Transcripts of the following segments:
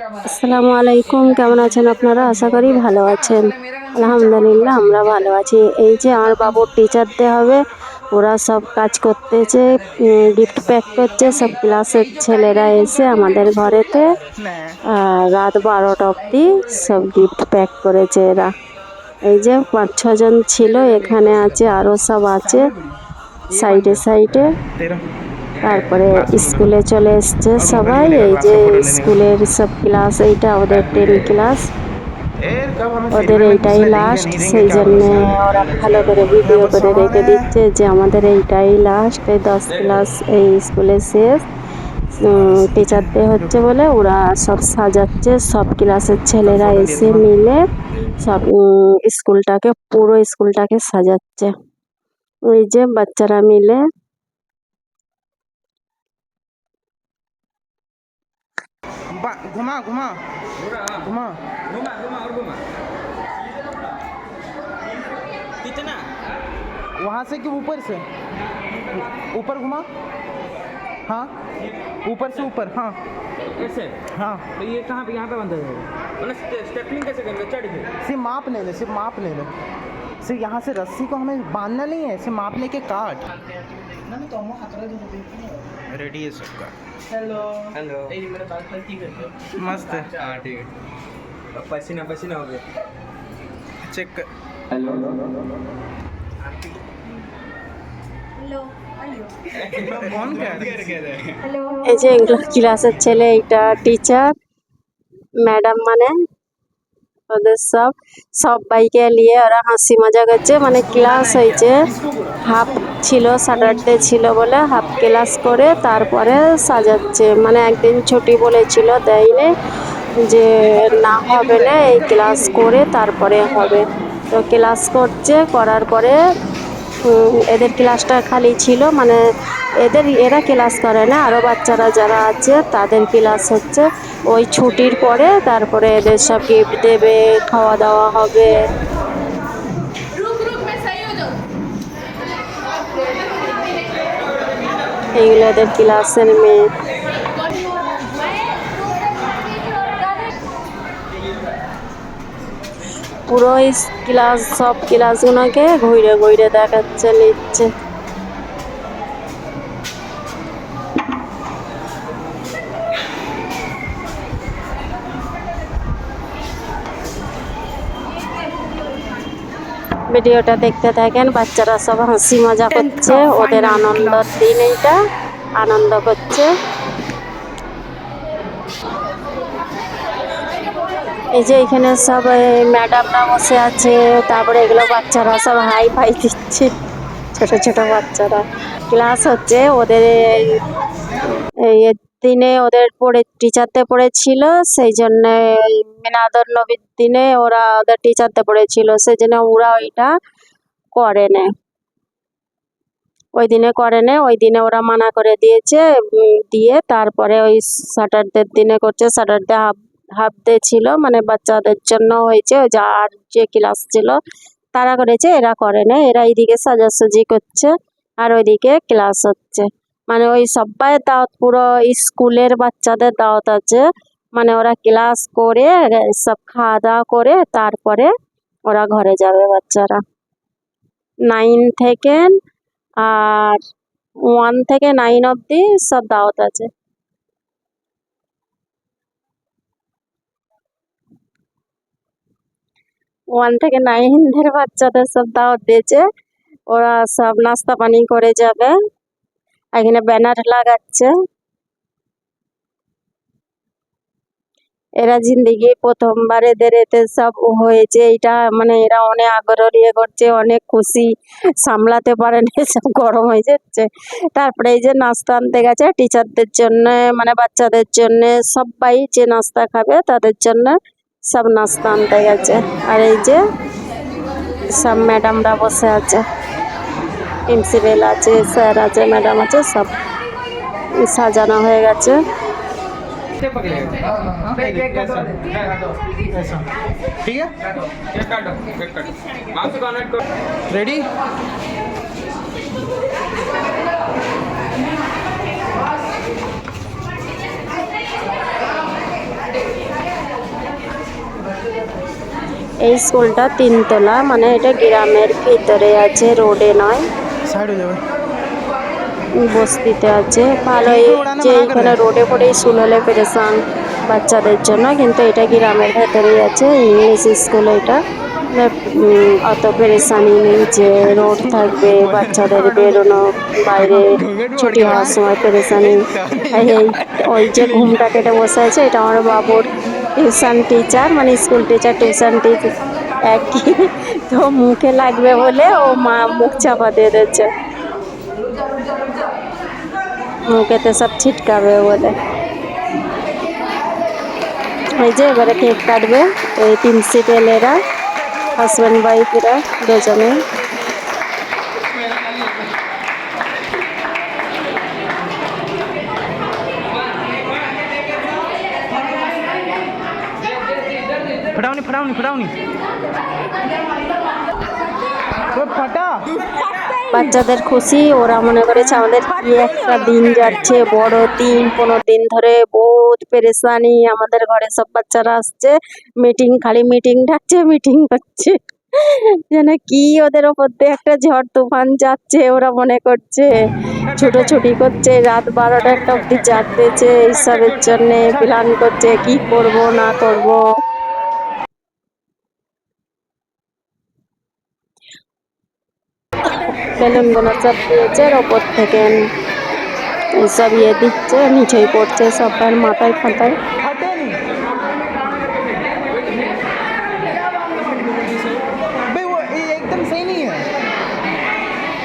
আসসালামু আলাইকুম, কেমন আছেন আপনারা? আশা করি ভালো আছেন। আলহামদুলিল্লাহ আমরা ভালো আছি। এই যে আমার বাবুর টিচার ডে হবে, ওরা সব কাজ করতেছে, গিফট প্যাক করছে। সব ক্লাসের ছেলেরা এসে আমাদের ঘরেতে রাত 12টা অবধি সব গিফট প্যাক করেছে এরা। এই যে 5-6 জন ছিল, এখানে আছে, আরও সব আছে সাইডে সাইডে। তারপরে স্কুলে চলে এসছে সবাই। এই যে স্কুলের সব ক্লাস, এইটা ওদের 10 ক্লাস, ওদের এইটাই লাস্ট। সেই জন্যে ওরা ভালো করে ভিডিও করে রেখে দিচ্ছে যে আমাদের এইটাই লাস্ট, এই 10 ক্লাস এই স্কুলে শেষ। টিচার ডে হচ্ছে বলে ওরা সব সাজাচ্ছে, সব ক্লাসের ছেলেরা এসে মিলে সব স্কুলটাকে, পুরো স্কুলটাকে সাজাচ্ছে। ওই যে বাচ্চারা মিলে। घुमा घुमा घुमा घुमा घुमा और घुमा कितना वहाँ से कि ऊपर से ऊपर घुमा। हाँ ऊपर से ऊपर। हाँ ऐसे हाँ तो ये कहाँ पे यहाँ पे बंद है मतलब स्टेपलिंग कैसे करेंगे चढ़ के सिर्फ माप ले ले, सिर्फ माप ले ले। सिर्फ यहाँ से रस्सी को हमें बांधना नहीं है, सिर्फ माप लेके काट। रेडी है सबका। हेलो हेलो मेरा बाल ठीक है मस्त है। हाँ ठीक है पसीना पसीना हो गया चेक कर। हेलो कौन क्या এই যে এগুলো ক্লাসের ছেলে, এইটা টিচার ম্যাডাম, মানে ওদের সব সবাইকে নিয়ে ওরা হাসি মজা করছে। মানে ক্লাস হয়েছে, হাফ ছিল, স্যাটারডে ছিল বলে হাফ ক্লাস করে তারপরে সাজাচ্ছে। মানে একদিন ছুটি বলেছিল, দেয়নি, যে না হবে না, এই ক্লাস করে তারপরে হবে। তো ক্লাস করছে, করার পরে এদের ক্লাসটা খালি ছিল, মানে এরা ক্লাস করে না, আরও বাচ্চারা যারা আছে তাদের ক্লাস হচ্ছে। ওই ছুটির পরে তারপরে এদের সব গিফট দেবে, খাওয়া দাওয়া হবে। এইগুলো এদের ক্লাসের মেয়ে। পুরো ক্লাস, সব ক্লাসগুলোকে ঘুরে ঘুরে দেখাচ্ছে, নিচ্ছে। ভিডিওটা দেখতে থাকেন, বাচ্চারা সব হাসি মজা করছে, ওদের আনন্দের দিন, এইটা আনন্দ করছে। এই যে এখানে সব ম্যাডামরা বসে আছে, তারপরে এগুলো বাচ্চারা সব হাই ফাই দিচ্ছে, ছোট ছোট বাচ্চারা। ক্লাস হচ্ছে ওদের এই দিনে, ওদের টিচারদের পড়েছিল, সেই জন্য মিলাদুন নবীর দিনে ওরা ওদের টিচারদের পড়েছিল, সেই জন্য ওরা ওইটা করে না, ওই দিনে করে না, ওই দিনে ওরা মানা করে দিয়েছে। দিয়ে তারপরে ওই স্যাটারডের দিনে করছে। স্যাটারডে হাফ হাফ ডে ছিল, মানে বাচ্চাদের জন্য হয়েছে। ওই আর যে ক্লাস ছিল তারা করেছে, এরা করে না, এরা এইদিকে সাজাসাজি করছে আর ওইদিকে ক্লাস হচ্ছে। মানে ওই সবাই দাওয়াত, পুরো স্কুলের বাচ্চাদের দাওয়াত আছে। মানে ওরা ক্লাস করে সব খাওয়া দাওয়া করে তারপরে ওরা ঘরে যাবে বাচ্চারা। 9 থেকে আর 1 থেকে 9 অবধি সব দাওয়াত আছে। ওয়ান থেকে 9 বাচ্চাদের সব দাওয়াত দিয়েছে, ওরা সব নাস্তা পানি করে যাবে। এখানে ব্যানার লাগাচ্ছে। এরা জিন্দিগি প্রথমবার এদের এতে সব হয়েছে, এইটা মানে এরা অনেক আগ্রহ নিয়ে করছে, অনেক খুশি, সামলাতে পারে না, সব গরম হয়ে যাচ্ছে। তারপরে এই যে নাস্তা আনতে গেছে টিচারদের জন্য, মানে বাচ্চাদের জন্য, সবাই যে নাস্তা খাবে তাদের জন্য সব নাস্তা আনতে গেছে। আর এই যে সব ম্যাডামরা বসে আছে, প্রিন্সিপাল আছে, স্যার আছে, ম্যাডাম আছে, সব সাজানো হয়ে গেছে। ठीक है रेडी। এই স্কুলটা 3 তলা, মানে এটা গ্রামের ভিতরে আছে, রোডে নয়, साइड हो जाओ। বস্তিতে আছে। ভালোই উড়ানে যে মানা করে। এখানে রোডে ফোডে স্কুল হলে পেরেশান বাচ্চাদের জন্য, কিন্তু এটা গ্রামের ভেতরেই আছে, ইংলিশ স্কুল এটা। অত পেরেশানি নেই যে রোড থাকবে, বাচ্চাদের বেরোনো বাইরে ছুটি হওয়ার সময় পেরেশানি। এই ওই যে ঘুমটা কেটে বসে আছে, এটা আমার বাবুর টিউশন টিচার, মানে স্কুল টিচার টিউশন টিচার একই। তো মুখে লাগবে বলে ও মা মুখ চাপা দিয়ে দিচ্ছে, মুখেতে সব ছিটকাবে বলে। এই যে এবারে কেক কাটবে এই প্রিন্সিপাল এরা, হাজব্যান্ড ওয়াইফ এরা দুজনে। फटाओ नहीं, फटाओ नहीं, फटाओ नहीं। वो फटा। বাচ্চাদের খুশি, ওরা মনে করেছে আমাদের কি একটা দিন যাচ্ছে, বড় দিন, 15 দিন ধরে বহুত পেরেশানি। আমাদের ঘরে সব বাচ্চারা আসছে, মিটিং, খালি মিটিং ডাকছে, মিটিং হচ্ছে, যেন কি ওদের ওপর দিয়ে একটা ঝড় তুফান যাচ্ছে। ওরা মনে করছে ছুটোছুটি করছে, রাত 12টা 1টা অব্দি জাগতেছে, এইসবের জন্যে প্ল্যান করছে কি করব না করব। বেলুনগুলো সব দিয়েছে, আর ওপর থেকে এইসব দিচ্ছে, নিচেই পড়ছে সবার মাথায় ফাতায়। फटे नहीं। भाई वो ये एकदम सही नहीं है।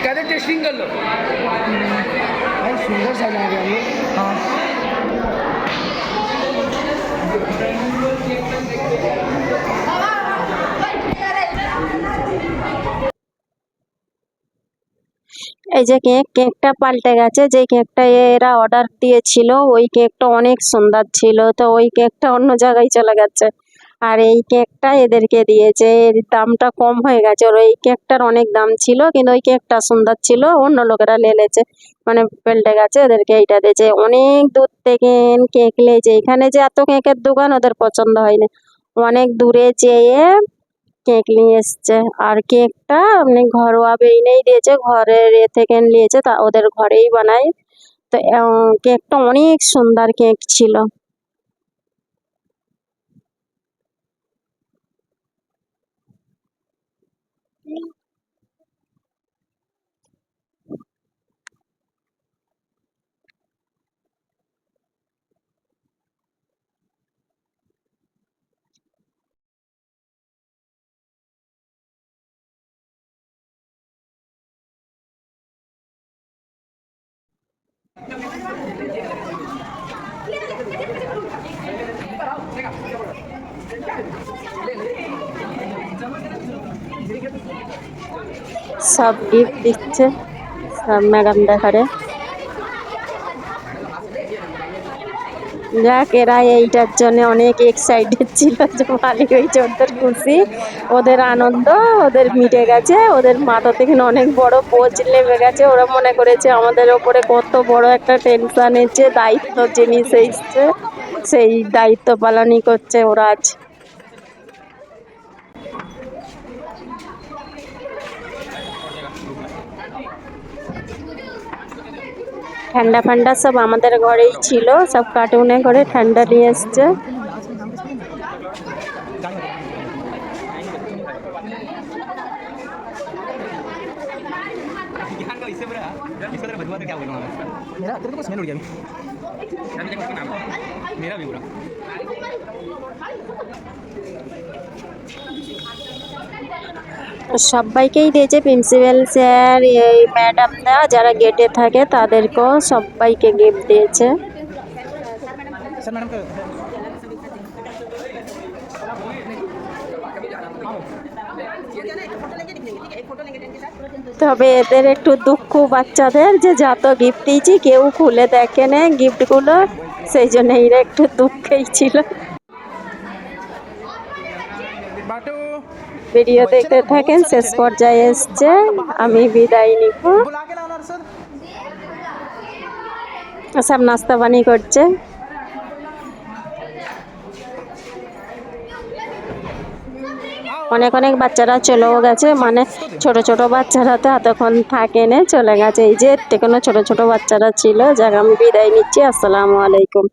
कहते टेस्टिंग कर लो। भाई सुंदर सा लग रहा है। हाँ। এই যে কেকটা পাল্টে গেছে, যে কেকটা এরা অর্ডার দিয়েছিল ওই কেকটা অনেক সুন্দর ছিল, তো ওই কেকটা অন্য জায়গায় চলে গেছে, আর এই কেকটা এদেরকে দিয়েছে। এর দামটা কম হয়ে গেছে, ওর এই কেকটার অনেক দাম ছিল, কিন্তু ওই কেকটা সুন্দর ছিল, অন্য লোকেরা লেছে, মানে পাল্টে গেছে, ওদেরকে এইটা দিয়েছে। অনেক দূর থেকে কেক নিয়েছে, এখানে যে এত কেকের দোকান ওদের পছন্দ হয়নি, অনেক দূরে যেয়ে কেক নিয়ে এসছে। আর কেকটা এমনি ঘরোয়া বেইনেই দিয়েছে, ঘরের থেকে নিয়েছে, তা ওদের ঘরেই বানায়। তো কেকটা অনেক সুন্দর কেক ছিল। সব গিফট দিচ্ছে, সব ম্যাডাম দেখারে। যাক, এরা এইটার জন্য অনেক এক্সাইটেড ছিল যে মালিক হয়েছে, ওদের খুশি, ওদের আনন্দ, ওদের মিটে গেছে, ওদের মাথা থেকে অনেক বড় বোঝ নেমে গেছে। ওরা মনে করেছে আমাদের ওপরে কত বড় একটা টেনশন এসছে, দায়িত্ব জিনিস এসছে, সেই দায়িত্ব পালনই করছে ওরা আজ। ঠান্ডা ফান্ডা সব আমাদের ঘরেই ছিল, সব কার্টুনে করে ঠান্ডা নিয়ে এসছে। मेरा तेरे को स्मेल उड़ गया मेरा भी बुरा। সবাইকেই দিয়েছে, প্রিন্সিপাল স্যার, এই ম্যাডামরা যারা গেটে থাকে তাদেরকেও সবাইকে গিফট দিয়েছে। सर मैडम का তবে এদের একটু দুঃখ বাচ্চাদের, যে যত গিফট দিয়েছি কেউ খুলে দেখে না গিফটগুলো, সেই জন্য এরা একটু দুঃখেই ছিল। बाटो ভিডিও দেখতে থাকেন, শেষ পর্যায়ে এসছে, আমি বিদায় নিব। बुला के लाओ ना सर। সব নাস্তা পানি করছে। आओ অনেক অনেক বাচ্চারা চলেও গেছে, মানে ছোট ছোট বাচ্চারা তো এতক্ষণ থাকে না, চলে গেছে। এই যে এখানে ছোট ছোট বাচ্চারা ছিল, যাকে আমি বিদায় নিচ্ছি। আসসালামু আলাইকুম।